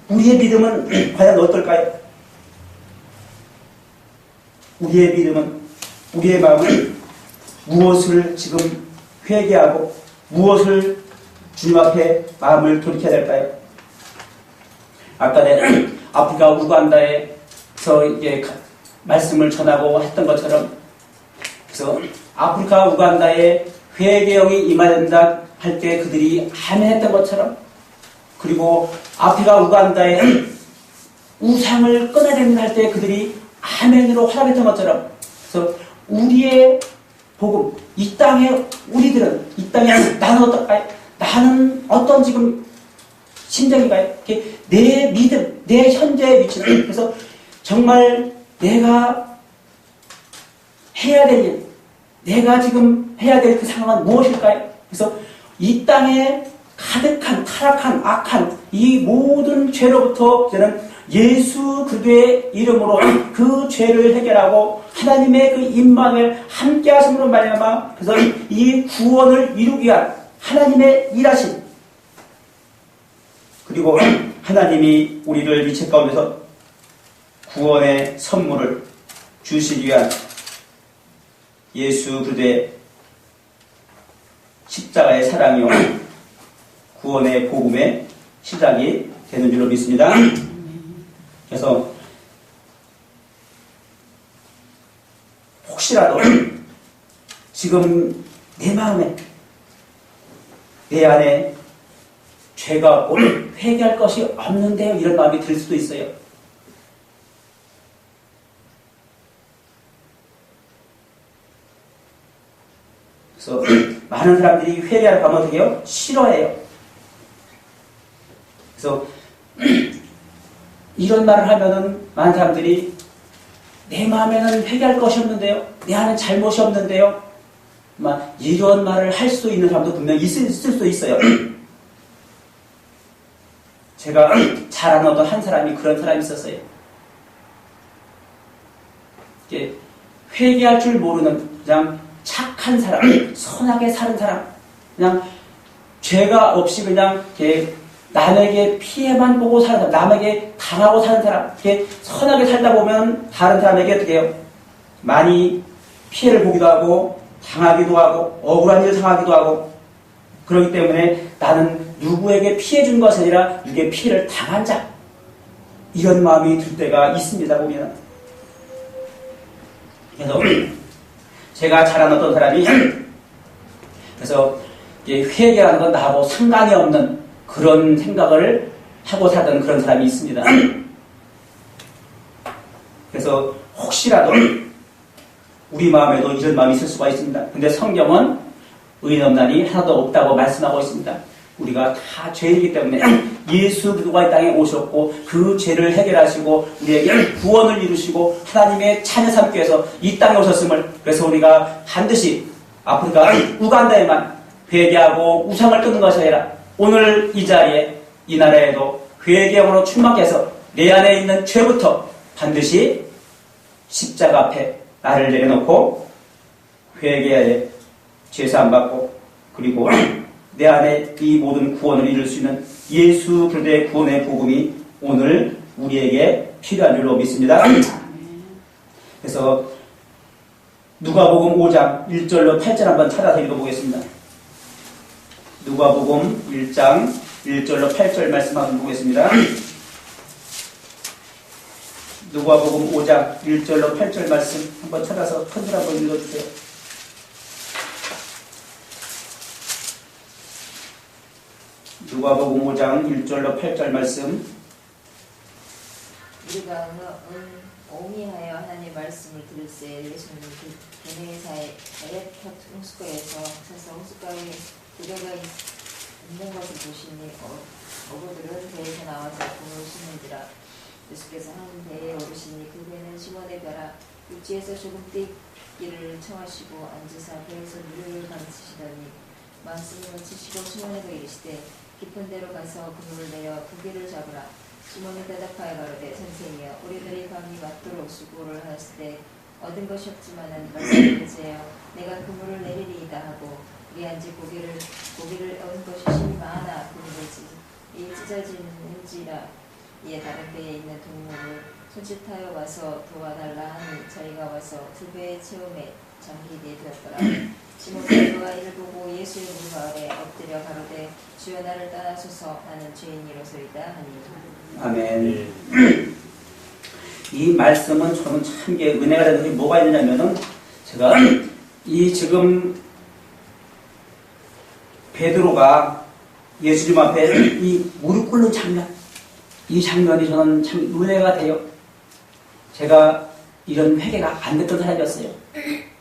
믿음은 과연 어떨까요? 우리의 믿음은, 우리의 마음은 무엇을 지금 회개하고 무엇을 주님 앞에 마음을 돌이켜야 될까요? 아까 내 아프리카 우간다에서 이제 말씀을 전하고 했던 것처럼, 그래서 아프리카 우간다에 회개형이 임해야 된다 할 때 그들이 아멘했던 것처럼, 그리고 아프리카 우간다에 우상을 끊어야 된다 할 때 그들이 아멘으로 화답했던 것처럼, 그래서 우리의 복음, 이 땅에 우리들은, 이 땅에 나는 어떨까요? 나는 어떤 지금 심정인가요? 내 믿음, 내 현재의 위치는, 그래서 정말 내가 해야 될 일, 내가 지금 해야 될 그 상황은 무엇일까요? 그래서 이 땅에 가득한 타락한 악한 이 모든 죄로부터 저는 예수 그리스도의 이름으로 그 죄를 해결하고 하나님의 그 임마누엘 함께 하심으로 말미암아, 그래서 이 구원을 이루기 위한 하나님의 일하심, 그리고 하나님이 우리를 이체 가운데서 구원의 선물을 주시기 위한 예수 그리스도의 십자가의 사랑이요 구원의 복음의 시작이 되는 줄로 믿습니다. 그래서 혹시라도 지금 내 마음에 내 안에 죄가 없고 회개할 것이 없는데요, 이런 마음이 들 수도 있어요. 그래서 많은 사람들이 회개할 가면 어떻게 해요? 싫어해요. 그래서 이런 말을 하면은 많은 사람들이 내 마음에는 회개할 것이 없는데요, 내 안에 잘못이 없는데요, 이런 말을 할 수 있는 사람도 분명히 있을 수 있어요. 제가 잘 아는 어떤 한 사람이 그런 사람이 있었어요. 이게 회개할 줄 모르는 그냥 착한 사람, 선하게 사는 사람, 그냥 죄가 없이 그냥 이렇게 남에게 피해만 보고 사는 사람, 남에게 당하고 사는 사람, 이렇게 선하게 살다 보면 다른 사람에게 어떻게 해요? 많이 피해를 보기도 하고 당하기도 하고 억울한 일을 당하기도 하고, 그렇기 때문에 나는 누구에게 피해 준 것이 아니라 누구에게 피해를 당한 자, 이런 마음이 들 때가 있습니다, 보면. 그래서 제가 잘 아는 어떤 사람이 그래서 회개하는 건 나하고 상관이 없는 그런 생각을 하고 살던 그런 사람이 있습니다. 그래서 혹시라도 우리 마음에도 이런 마음이 있을 수가 있습니다. 근데 성경은 의인 없나니 하나도 없다고 말씀하고 있습니다. 우리가 다 죄이기 때문에 예수 그리스도가 이 땅에 오셨고 그 죄를 해결하시고 우리에게 구원을 이루시고 하나님의 자녀 삼기 위해서 이 땅에 오셨음을, 그래서 우리가 반드시 아프리카 우간다에만 회개하고 우상을 끊는 것이 아니라 오늘 이 자리에 이 나라에도 회개형으로 출마해서 내 안에 있는 죄부터 반드시 십자가 앞에 나를 내려놓고 회개하여 죄사함 받고, 그리고 내 안에 이 모든 구원을 이룰 수 있는 예수 그리스도의 구원의 복음이 오늘 우리에게 필요한 줄로 믿습니다. 그래서 누가복음 5장 1절로 8절 한번 찾아서 읽어보겠습니다. 누가복음 1장 1절로 8절 말씀 한번 보겠습니다. 누가복음 5장 1절로 8절 말씀 한번 찾아서 큰절 한번 읽어주세요. 누가복음 5장 1절로 8절 말씀. 우리가 오미하여 하나님의 말씀을 들을새 예수는 그 게네사의 에레텟 홍수가에서 사서 홍수가에 그려가 있는 것을 보시니 어부들은 배에서 나와서 공을 심는지라. 예수께서 한 배에 오르시니 그 배는 시몬의 배라. 육지에서 조금 떼기를 청하시고 앉으사 배에서 물을 가르치시더니 말씀을 치시고 시몬에게 이르시되 깊은 데로 가서 그물을 내어 고기를 잡으라. 시몬이 대답하여 가로되 선생이여 우리들이 밤이 맞도록 수고를 하였을 때 얻은 것이 없지만은 말씀을 의지하여 내가 그물을 내리리이다 하고 그리한지 고기를 얻은 것이 심히 많아 그물이 찢어지는지라. 이에 다른 배에 있는 동물을 손짓하여 와서 도와달라 하니 저희가 와서 두 배의 체험에 잠기게 되었더라. 시몬 베드로가 이를 보고 예수의 무릎 아래 엎드려 가로되 주여 나를 떠나소서 나는 죄인이로소이다 하니. 아멘. 이 말씀은 저는 참 은혜가 되는 게 뭐가 있느냐면은 제가 이 지금 베드로가 예수님 앞에 이 무릎 꿇는 장면, 이 장면이 저는 참 은혜가 돼요. 제가 이런 회개가 안 됐던 사람이었어요.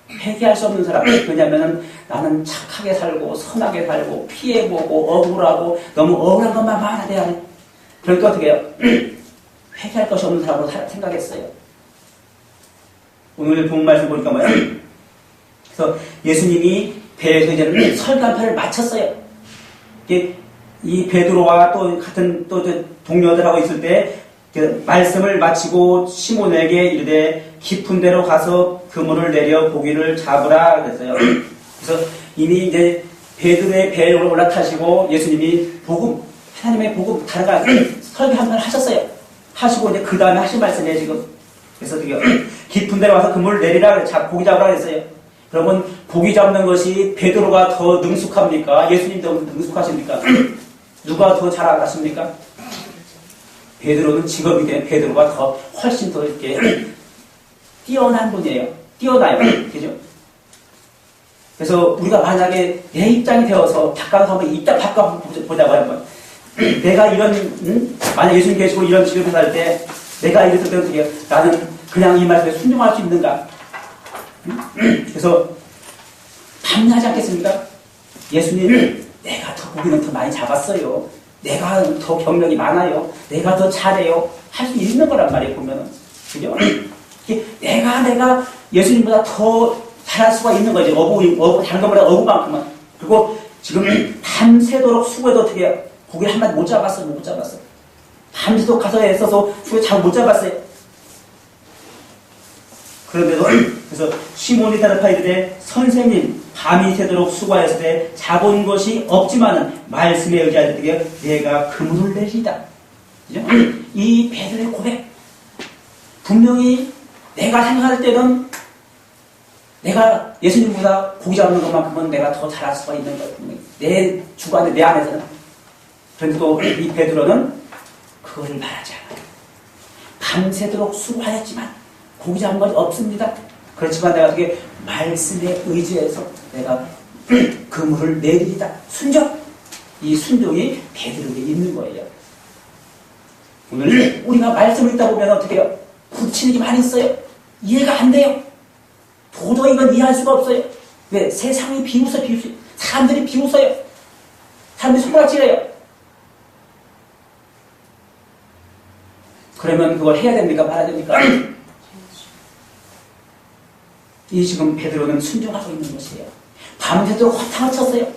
회개할 수 없는 사람. 왜냐하면 나는 착하게 살고 선하게 살고 피해보고 억울하고 너무 억울한 것만 많아야 돼. 그러니까 어떻게 해요? 회개할 것이 없는 사람으로 생각했어요. 오늘 본 말씀 보니까 뭐예요? 그래서 예수님이 배에서 이제는 설교한편을 마쳤어요. 이 베드로와 또 같은 또 동료들하고 있을 때 말씀을 마치고 시몬에게 이르되 깊은 데로 가서 그물을 내려 고기를 잡으라 그랬어요. 그래서 이미 이제 베드로의 배에 올라타시고 예수님이 하나님의 복음 다르가 설교 한번 하셨어요. 하시고 이제 그 다음에 하신 말씀이에요 지금. 그래서 어떻게 깊은 데로 가서 그물을 내리라 고기 잡으라 그랬어요. 그러면 고기 잡는 것이 베드로가 더 능숙합니까? 예수님 더 능숙하십니까? 누가 더 잘 알았습니까? 베드로는 직업이 된 베드로가 더 훨씬 더 이렇게 뛰어난 분이에요. 뛰어나요. 그죠? 그래서 우리가 만약에 내 입장이 되어서 바꿔서 한번 입장 바꿔보자고 하면 내가 이런 만약 예수님 계시고 이런 직업을 할 때 내가 이랬을 때 어떻게 나는 그냥 이 말씀에 순종할 수 있는가? 그래서 반문하지 않겠습니까? 예수님 내가 더 고기는 더 많이 잡았어요. 내가 더 경력이 많아요. 내가 더 잘해요. 할 수 있는 거란 말이에요. 보면은 그죠? 내가 예수님보다 더 잘할 수가 있는 거지. 다른 것보다 어부만큼은. 그리고 지금 밤새도록 수고해도 어떻게 고기를 한 마리 못 잡았어요. 못 잡았어요. 밤새도록 가서 애써서 수고 잘 못 잡았어요. 그런데도 그래서 시몬이 대답하여 이르되 선생님 밤이 새도록 수고하였을 때 잡은 것이 없지만은 말씀에 의지하여 내가 그물을 내리다. 그죠? 이 베드로의 고백 분명히 내가 생각할 때는 내가 예수님보다 고기 잡는 것만큼은 내가 더 잘할 수가 있는 거예요. 내 주관에 내 안에서는. 그런데 또 이 베드로는 그거를 말하지 않아요. 밤새도록 수고하였지만 고기 잡은 것이 없습니다. 그렇지만 내가 어떻게 말씀에 의지해서 내가 그물을 내리리다. 순종. 이 순종이 베드로에게 있는 거예요. 오늘 우리가 말씀을 읽다 보면 어떻게 해요? 부딪히는 게 많이 있어요. 이해가 안 돼요. 도저히 이건 이해할 수가 없어요. 왜? 세상이 비웃어요. 사람들이 비웃어요. 사람들이 손가락질해요. 그러면 그걸 해야 됩니까? 말아야 됩니까? 이 지금 베드로는 순종하고 있는 것이에요. 밤새도록 허탕을 쳤어요.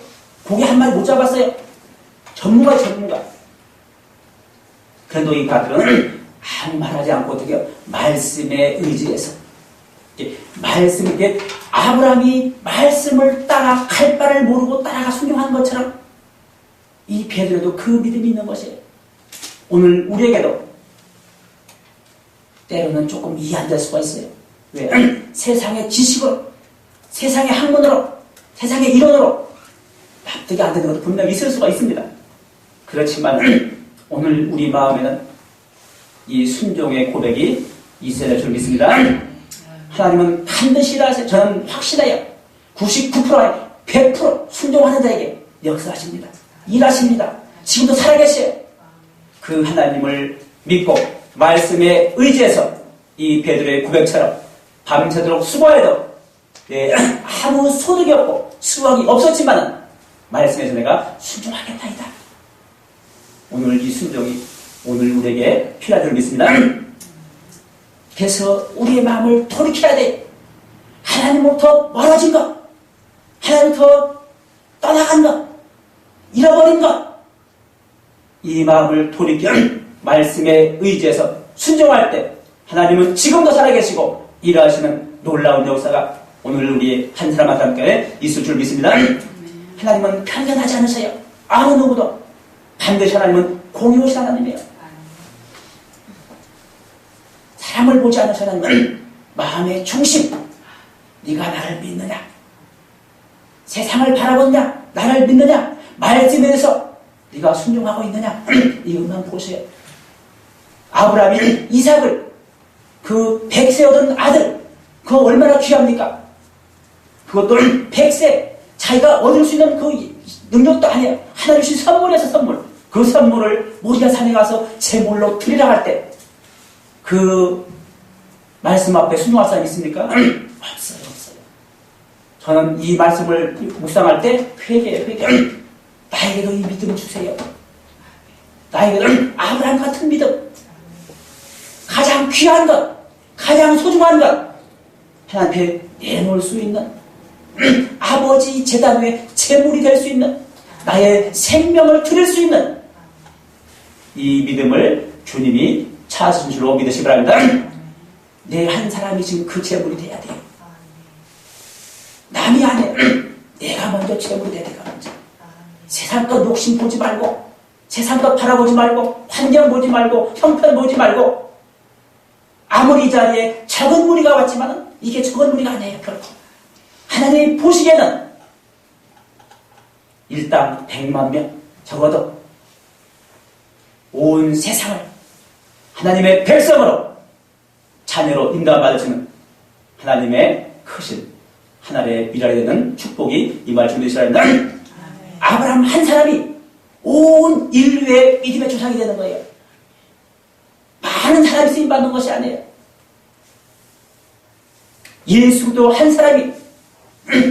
고기 한 마리 못 잡았어요. 전문가예요, 전문가. 그런데 이 바들은 아무 말하지 않고 어떻게 말씀에 의지해서 말씀에 아브라함이 말씀을 따라 갈 바를 모르고 따라가 순종하는 것처럼 이 베드로도 그 믿음이 있는 것이에요. 오늘 우리에게도 때로는 조금 이해 안 될 수가 있어요. 왜? 세상의 지식으로, 세상의 학문으로, 세상의 이론으로 납득이 안 되는 것도 분명히 있을 수가 있습니다. 그렇지만 오늘 우리 마음에는 이 순종의 고백이 있어야 될 줄 믿습니다. 하나님은 반드시 일하세요. 저는 확신해요. 99%에 100% 순종하는 자에게 역사하십니다. 일하십니다. 지금도 살아계셔요. 그 하나님을 믿고 말씀에 의지해서 이 베드로의 고백처럼 밤새도록 수고해도 아무 소득이 없고 수확이 없었지만 말씀에서 내가 순종하겠다이다. 오늘 이 순종이 오늘 우리에게 필요한 줄 믿습니다. 그래서 우리의 마음을 돌이켜야 돼. 하나님으로부터 멀어진 것, 하나님으로부터 떠나간 것, 잃어버린 것, 이 마음을 돌이켜 말씀에 의지해서 순종할 때 하나님은 지금도 살아계시고 일하시는 놀라운 역사가 오늘 우리 한 사람 한 사람께 있을 줄 믿습니다. 하나님은 편견하지 않으세요. 아무 누구도. 반드시 하나님은 공의로우신 하나님이에요. 사람을 보지 않으신 하나님은 마음의 중심. 네가 나를 믿느냐? 세상을 바라보느냐? 나를 믿느냐? 말씀에 대해서 네가 순종하고 있느냐? 이것만 보세요. 아브라함이 이삭을 그 100세 얻은 아들 그거 얼마나 귀합니까? 그것도 100세 자기가 얻을 수 있는 그 능력도 아니에요. 하나님 주신 선물에서 선물. 그 선물을 모리아 산에 가서 제물로 드리라 할 때 그 말씀 앞에 순종할 사람이 있습니까? 없어요. 저는 이 말씀을 묵상할 때 회개해요. 나에게도 이 믿음을 주세요. 나에게도 아브라함 같은 믿음. 가장 귀한 것, 가장 소중한 것, 하나님께 내놓을 수 있는 아버지 제단 위에 제물이 될 수 있는 나의 생명을 드릴 수 있는 이 믿음을 주님이 찾으신 줄로 믿으시기 바랍니다. 내 한 사람이 지금 그 제물이 돼야 돼요. 남이 아니에요. 내가 먼저 제물이 돼야 돼요. 세상 것 욕심 보지 말고 세상 것 바라보지 말고 환경 보지 말고 형편 보지 말고 아무리 이 자리에 적은 무리가 왔지만 이게 적은 무리가 아니에요. 결코 하나님이 보시기에는 일당 100만 명 적어도 온 세상을 하나님의 백성으로 자녀로 인도받으시는 하나님의 크신 하나님의 미랄이 되는 축복이 임할 준비 되시랍니다. 아브라함 한 사람이 온 인류의 믿음의 조상이 되는 거예요. 많은 사람이 쓰임받는 것이 아니에요. 예수도 한 사람이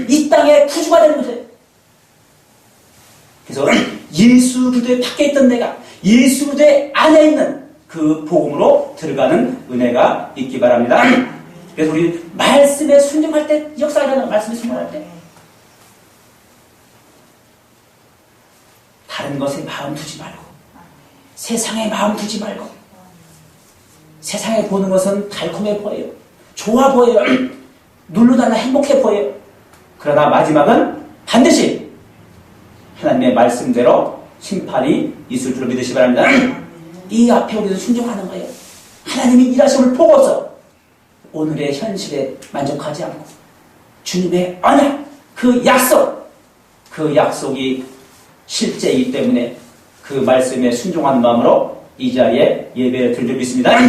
이 땅의 구주가 되는 거죠. 그래서 예수 그리스도의 밖에 있던 내가 예수 그리스도의 안에 있는 그 복음으로 들어가는 은혜가 있기 바랍니다. 그래서 우리 말씀에 순종할 때, 역사가 일어나는 말씀에 순종할 때 다른 것에 마음 두지 말고 세상에 마음 두지 말고 세상에 보는 것은 달콤해 보여요. 좋아 보여요. 눌러달라 행복해 보여요. 그러나 마지막은 반드시 하나님의 말씀대로 심판이 있을 줄로 믿으시기 바랍니다. 이 앞에 우리도 순종하는 거예요. 하나님이 일하심을 보고서 오늘의 현실에 만족하지 않고 주님의 언약, 그 약속이 실제이기 때문에 그 말씀에 순종하는 마음으로 이 자리에 예배를 드리고 있습니다.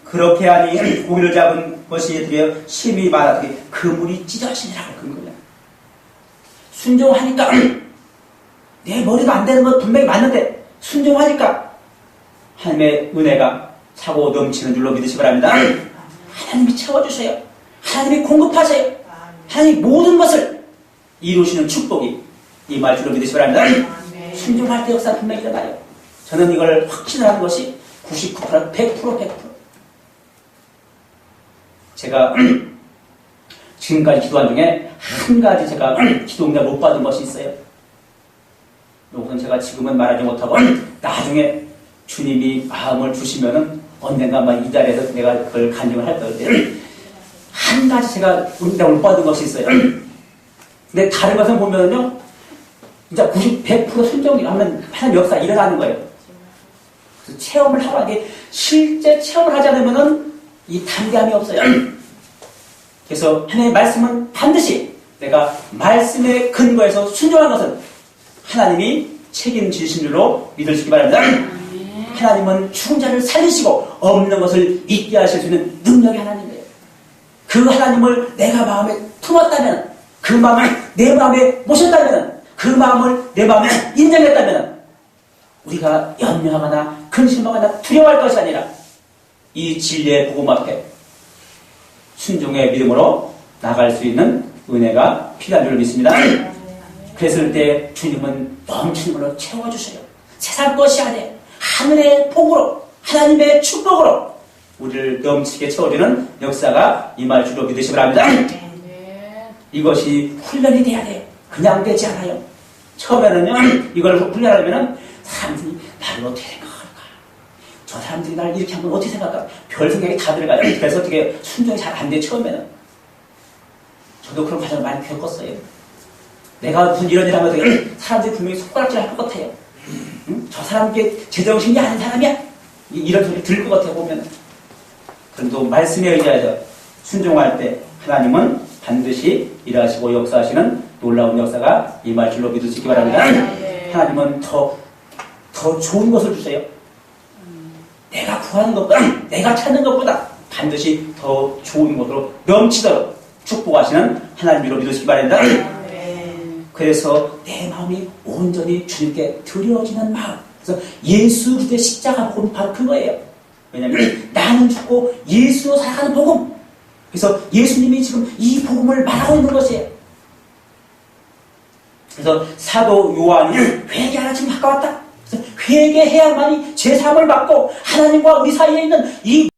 그렇게 하니 고기를 잡은 것이 드려 심히 말하되 그물이 찢어지니라고 그런 거야. 순종하니까 내 머리도 안 되는 건 분명히 맞는데 순종하니까 하나님의 은혜가 차고 넘치는 줄로 믿으시기 바랍니다. 하나님이 채워주세요. 하나님이 공급하세요. 하나님이 모든 것을 이루시는 축복이 임할 줄로 믿으시기 바랍니다. 순종할 때 역사 분명히 일어나요. 저는 이걸 확신을 하는 것이 99%, 100%. 제가 지금까지 기도한 중에 한 가지 제가 기도 응답 못 받은 것이 있어요. 이것은 제가 지금은 말하지 못하고 나중에 주님이 마음을 주시면은 언젠가 아마 이 자리에서 내가 그걸 간증을 할 거예요. 한 가지 제가 응답을 못 받은 것이 있어요. 근데 다른 것은 보면은요, 진짜 100% 순종이 하면 하나님 역사 일어나는 거예요. 그래서 체험을 하고 하게 실제 체험을 하지 않으면은 이 담대함이 없어요. 그래서 하나님의 말씀은 반드시 내가 말씀에 근거해서 순종한 것은 하나님이 책임지신 줄로 믿으시기 바랍니다. 하나님은 죽은 자를 살리시고 없는 것을 있게 하실 수 있는 능력의 하나님이에요. 그 하나님을 내가 마음에 품었다면, 그 마음을 내 마음에 모셨다면, 그 마음을 내 마음에 인정했다면 우리가 염려하거나 근심하거나 두려워할 것이 아니라 이 진리의 복음 앞에 순종의 믿음으로 나갈 수 있는 은혜가 필요한 줄 믿습니다. 그랬을 때 주님은 넘치는 걸로 채워주세요. 세상 것이 아니에요. 하늘의 복으로, 하나님의 축복으로 우리를 넘치게 채워주는 역사가 임할 줄로 믿으시기 바랍니다. 이것이 훈련이 돼야 돼요. 그냥 되지 않아요. 처음에는요, 이걸 훈련하려면 사람들이 나를 어떻게 생각할까? 저 사람들이 나를 이렇게 하면 어떻게 생각할까? 별 생각이 다 들어가요. 그래서 어떻게 순종이 잘 안 돼, 처음에는. 저도 그런 과정을 많이 겪었어요. 내가 무슨 이런 일 하면 사람들이 분명히 손가락질 할 것 같아요. 응? 저 사람께 제정신이 아닌 사람이야? 이런 소리 들을 것 같아요, 보면. 그래도 말씀에 의지하여 순종할 때 하나님은 반드시 일하시고 역사하시는 놀라운 역사가 임할 줄로 믿으시기 바랍니다. 하나님은 더 좋은 것을 주세요. 내가 구하는 것보다, 내가 찾는 것보다 반드시 더 좋은 것으로 넘치도록 축복하시는 하나님으로 믿으시기 바랍니다. 그래서 내 마음이 온전히 주님께 드려지는 마음. 그래서 예수 그리스도의 십자가 복음 바로 그거예요. 왜냐하면 나는 죽고 예수로 살아가는 복음. 그래서 예수님이 지금 이 복음을 말하고 있는 것이에요. 그래서 사도 요한이 회개하라 지금 가까웠다. 그래서 회개해야만이 죄사함을 받고 하나님과 우리 사이에 있는 이